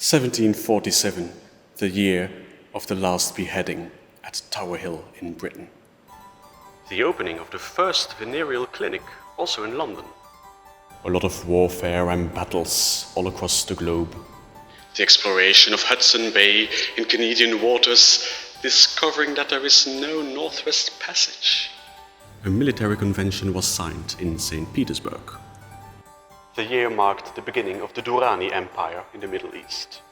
1747, the year of the last beheading at Tower Hill in Britain. The opening of the first venereal clinic, also in London. A lot of warfare and battles all across the globe. The exploration of Hudson Bay in Canadian waters, discovering that there is no Northwest Passage. A military convention was signed in St. Petersburg. The year marked the beginning of the Durrani Empire in the Middle East.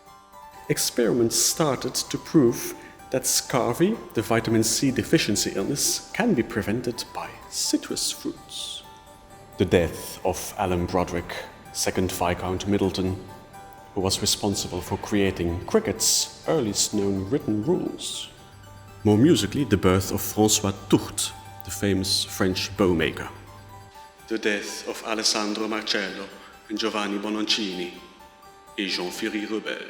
Experiments started to prove that scurvy, the vitamin C deficiency illness, can be prevented by citrus fruits. The death of Alan Broderick, 2nd Viscount Middleton, who was responsible for creating cricket's earliest known written rules. More musically, the birth of François Tourte, the famous French bowmaker. The death of Alessandro Marcello and Giovanni Bononcini, et Jean-Philippe Rebel.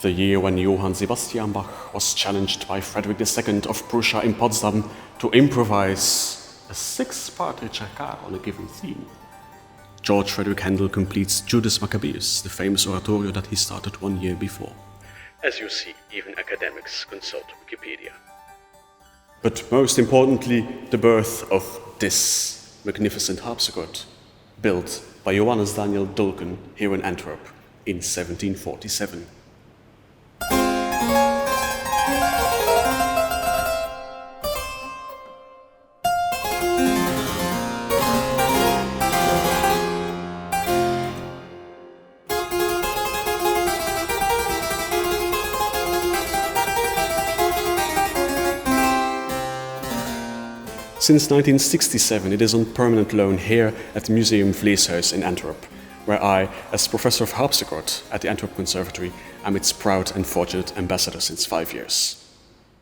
The year when Johann Sebastian Bach was challenged by Frederick II of Prussia in Potsdam to improvise a 6-part ricercar on a given theme. George Frederick Handel completes Judas Maccabeus, the famous oratorio that he started 1 year before. As you see, even academics consult Wikipedia. But most importantly, the birth of this magnificent harpsichord, built by Joannes Daniel Dulcken here in Antwerp in 1747. Since 1967, it is on permanent loan here at the Museum Vleeshuis in Antwerp, where I, as professor of harpsichord at the Antwerp Conservatory, am its proud and fortunate ambassador since 5 years.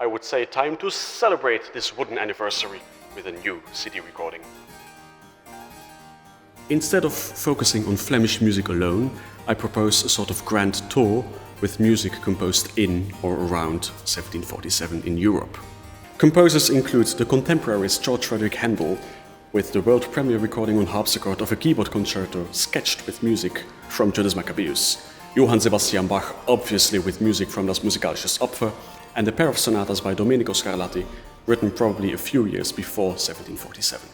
I would say time to celebrate this wooden anniversary with a new CD recording. Instead of focusing on Flemish music alone, I propose a sort of grand tour with music composed in or around 1747 in Europe. Composers include the contemporaries George Frederick Handel, with the world premiere recording on harpsichord of a keyboard concerto sketched with music from Judas Maccabeus, Johann Sebastian Bach, obviously with music from Das Musikalisches Opfer, and a pair of sonatas by Domenico Scarlatti, written probably a few years before 1747.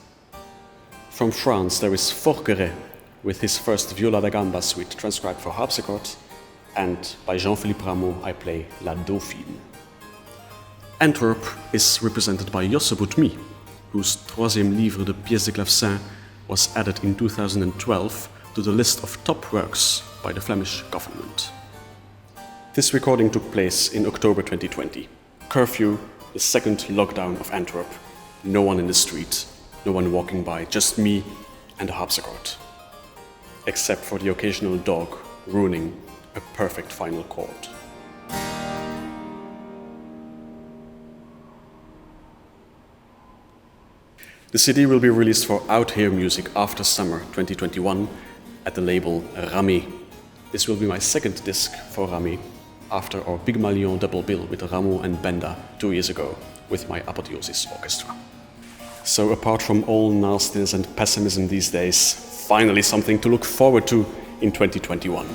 From France there is Forqueret, with his first Viola da Gamba suite transcribed for harpsichord, and by Jean-Philippe Rameau I play La Dauphine. Antwerp is represented by Josse Boutmy, whose troisième livre de pièces de clavecin was added in 2012 to the list of top works by the Flemish government. This recording took place in October 2020. Curfew, the second lockdown of Antwerp. No one in the street, no one walking by, just me and a harpsichord. Except for the occasional dog ruining a perfect final chord. The CD will be released for Out Here Music after summer 2021 at the label Rami. This will be my second disc for Rami after our Pygmalion double bill with Rameau and Benda 2 years ago with my Apotheosis Orchestra. So apart from all nastiness and pessimism these days, finally something to look forward to in 2021.